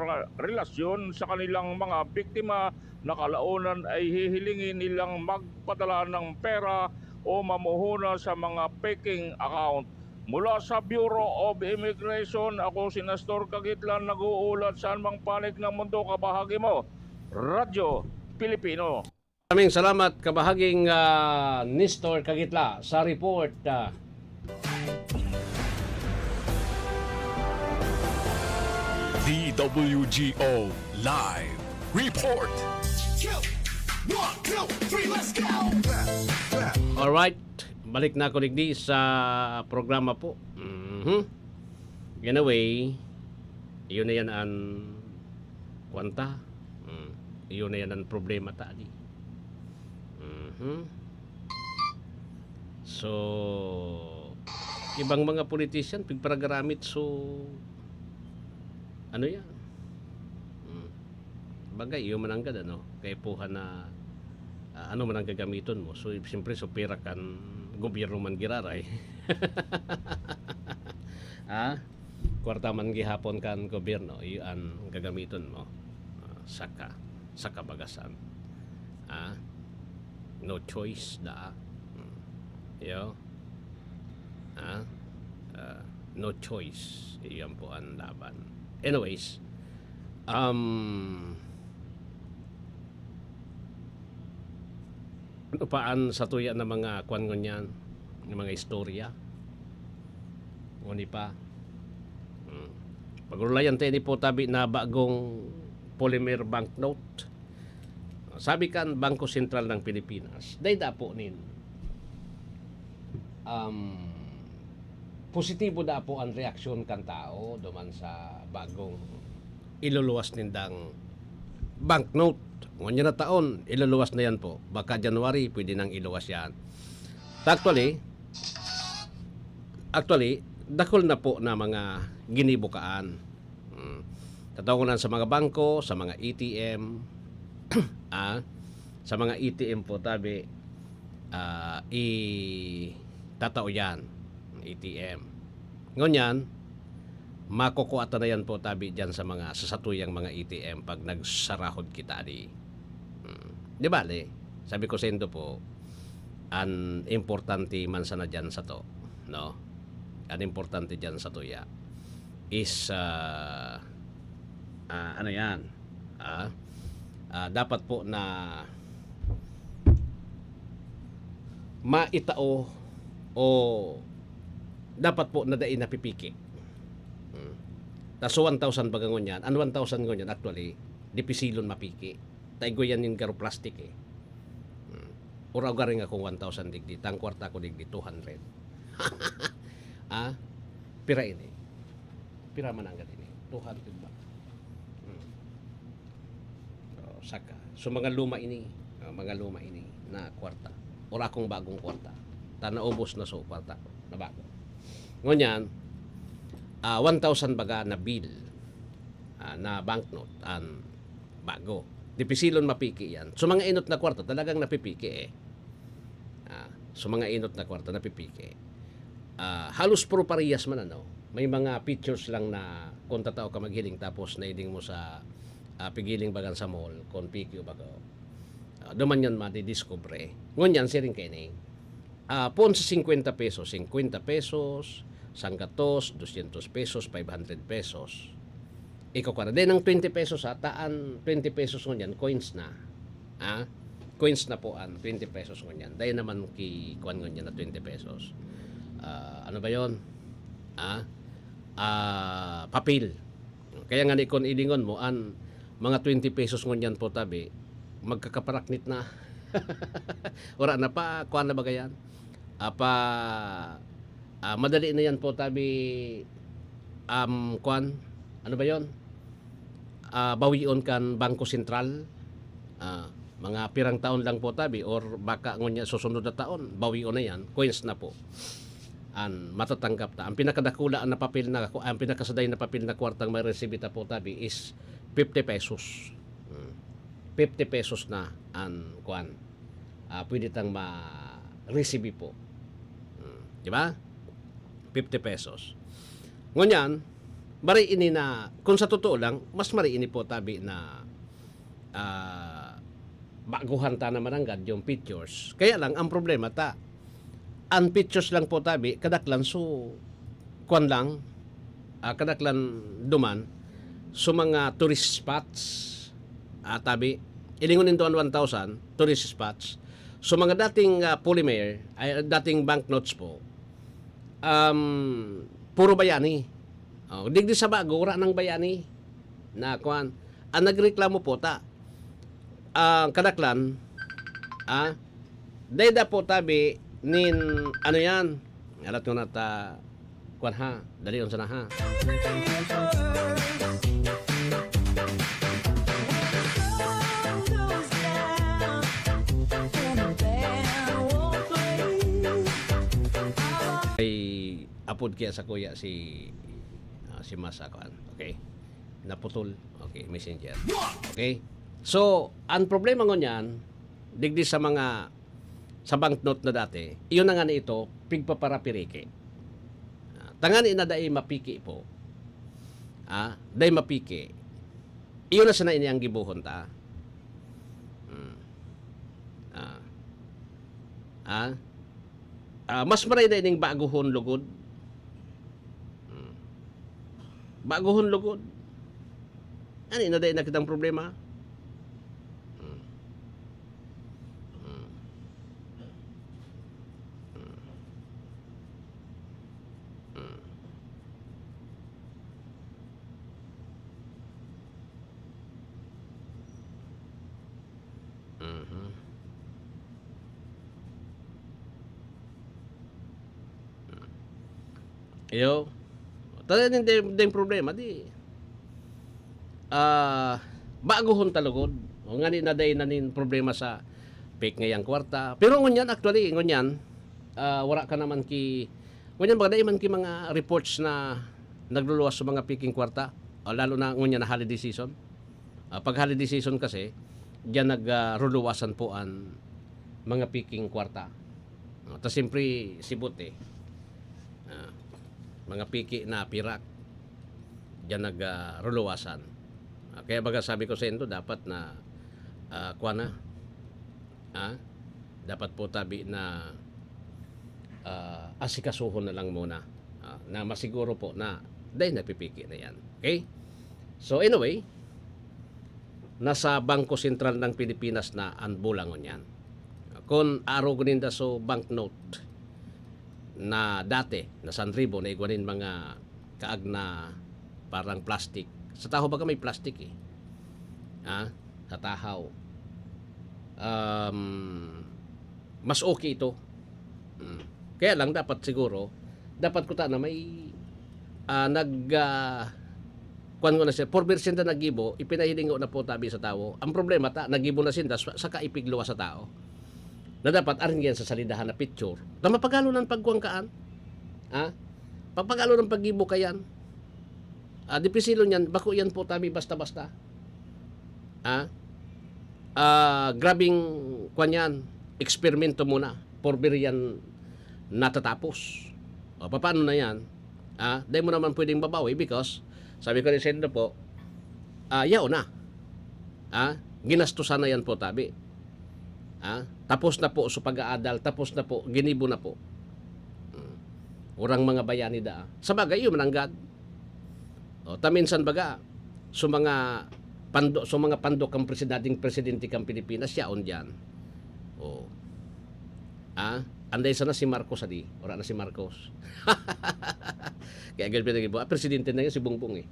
P: relasyon sa kanilang mga biktima na kalaunan ay hihilingin nilang magpadala ng pera o mamuhunan sa mga peking account. Mula sa Bureau of Immigration, ako si Nestor Kagitlan, nag-uulat saan mang panig ng mundo, kabahagi mo, Radyo Pilipino.
C: Maraming salamat kabahaging Nestor Kagitla sa report.
K: DWGO Live Report.
J: 1, 2, 3, let's go!
C: Alright, balik na ako digdi sa programa po. Anyway, yun na yan ang kwanta. Yun na yan ang problema tadi. So, ibang mga politician pigparagaramit so ano yan? Bagay, yun man ang gada, no? Kaya puha na ano man ang gagamiton mo. So, siyempre, so pera kan gobyerno man giraray. Kwarta man gihapon kan gobyerno, iyan ang gagamiton mo. Saka bagasan. No choice da. Yo. No choice. Iyan po ang laban. Anyways, ano paan sa tuya na mga kwan ngunyan, ng mga istorya? Nguni pa. Pagulayan tayo ni po tabi na bagong polymer banknote. Sabi kan Bangko Sentral ng Pilipinas, dayda po nin. Positibo da po ang reaksyon kan tao duman sa bagong iluluwas nindang banknote. Ngunyan na taon, iluluwas na yan po. Baka January, pwede nang iluwas yan. Actually, dakol na po na mga ginibukaan. Tatawagan sa mga bangko, sa mga ATM, sa mga ATM po tabi, itatao yan, ATM. Ngunyan, makukuha na yan po tabi dyan sa mga sasatuyang mga ATM pag nagsarahod kita di. Di bale, sabi ko sa indo po, an importante man sana dyan sa to, no? An importante dyan sa tuya is ano yan, dapat po na maitao o dapat po na dain napipiki. So 1,000 bagangon yan. Ang 1,000 ngon yan actually, di pisilon mapiki. Taigo yan yung garo plastic eh. Uraw garing akong 1,000 digdi. Tang kwarta ko digdi 200. Pira ini. Pira man ang ini. 200 ba? Saka. So mga luma ini na kwarta. Ura akong bagong kwarta. Naubos na so kwarta na bago. Ngunyan, 1,000 baga na bill na banknote ang bago. Dipisilon mapiki yan. So mga inot na kwarta talagang napipiki eh. So mga inot na kwarta napipiki. Halos puro parehas man ano. May mga pictures lang na kung tatao ka maghiling tapos naiding mo sa pigiling bagan sa mall kung piki o bago. Duman yan madidiscover. Ngunyan siya rin kayo pon sa 50 pesos, 50 pesos, sanggatos, 200 pesos, 500 pesos. Ikaw ka na. Then ang 20 pesos taan 20 pesos ngunyan, coins na. Coins na po ang 20 pesos ngunyan. Dahil naman kuan ngunyan na 20 pesos. Ano ba yon? Papel. Kaya nga ni kon ilingon mo an mga 20 pesos ngunyan po tabi magkakaparaknit na. Ora na pa kuan na bagayan. Madali na yan po tabi kuan ano ba yon? Bawion kan Bangko Sentral. Mga pirang taon lang po tabi or baka ngunya susunod na taon bawion na yan, coins na po. Matatanggap na. Ang pinakadakula na papel na ang pinakasaday na papel na kwartang may resibita po tabi is 50 pesos. 50 pesos na ang kuan. Pwede tang ma-receive po. Di ba? 50 pesos. Ngunyan, mari ini na, kung sa totoo lang, mas mari ini po tabi na baguhan ta naman ang yung pictures. Kaya lang, ang problema ang pictures lang po tabi, kadaklan so, kuan lang, kadaklan duman, so mga tourist spots, tabi, ilingunin doon 1,000 tourist spots. So mga dating polymer, dating banknotes po, puro bayani. Digdi sa bago, ura ng bayani. Na kuan. Ang nagreklamo po kadaklan, dayda po tabi, ano yan, alat ko na kuan ha, dali on sana ha. Ay apod kaya sa kuya si Masa kuan. Okay. Naputol. Okay, messenger. Okay. So, ang problema ngunyan digdi sa mga sa banknote na dati, iyon na nga na ito, pigpaparapirike. Tangani na dai mapiki po. Dai mapiki. Iyon na sana ini ang gibuhon ta. Mas maray na ining baguhon lugod. Baguhon lugod. Ano na dahil nakitang problema? Iyo. Tala din problema di. Baguhon talugod. O nga ni naday na nin problema sa fake ngayang kwarta. Pero ngunyan actually ngunyan wala ka naman ngunyan bagay man mga reports na nagluluwas sa mga peking kwarta. Lalo na ngunyan na holiday season. Pag holiday season kasi diyan nagruluwasan po ang mga peking kwarta. Ta siyempre sibot mga piki na pirak diyan nagruluwasan. Kaya baga sabi ko sa inyo dapat na kuana dapat po tabi na asikasuhon na lang muna na masiguro po na dahil napipiki na yan. Okay? So anyway, nasa Bangko Sentral ng Pilipinas na ang bulangon yan. Kung araw guninda so banknote na dati na 1,000 na igwanin mga kaag na parang plastic. Sa taho baga may plastic sa tahaw. Mas okay ito. Kaya lang dapat siguro dapat ko na may kuan ko na siya 4% na nagibo ipinahilingo na po tabi sa tao. Ang problema nagibo na sinda sa kaipigluwa sa tao. Na dapat aring yan sa salidahan na picture. Na mapagalo ng pagkuangkaan. Pagpagalo ng paggibo kayan. Dipisilo niyan, bako yan po tabi basta-basta. Grabing kwanyan, eksperimento muna. Porbir yan natatapos. Paano na yan? Dahil mo naman pwedeng babawi because, sabi ko ni Sendo po, yaw na. Ginastusan na yan po tabi. Tapos na po sa pag-aadal, tapos na po, ginibo na po. Urang mga bayani da. Sa bagay, yun mananggad. Taminsan baga, sa mga pandok kang presidente kang Pilipinas, yaon dyan. Anday sana si Marcos adi. Ora na si Marcos. Kaya ganyan po, presidente na yun si Bongbong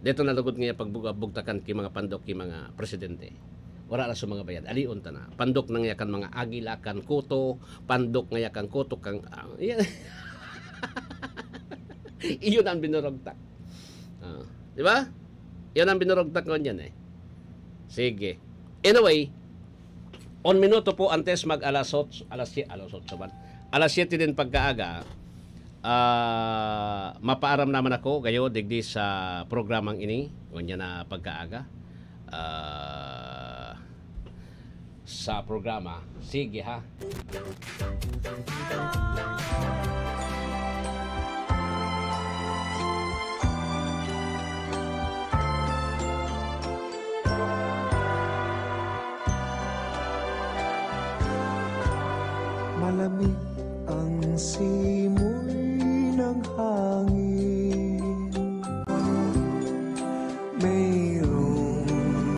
C: Dito nalugod nga pagbugtakan ki mga pandok ki mga presidente. Wala na sa mga bayan. Aliun ta na. Pandok nang yakan mga agila kan kuto, pandok nga yakan kuto kang iyon ang binurugtak. Di ba? Iyon ang binurugtak ko niyan eh. Sige. Anyway, on minuto po antes mag alas 7 din pagkaaga. Mapaaram naman ako kayo digdi sa programang ini unya na pagkaaga sa programa. Sige ha.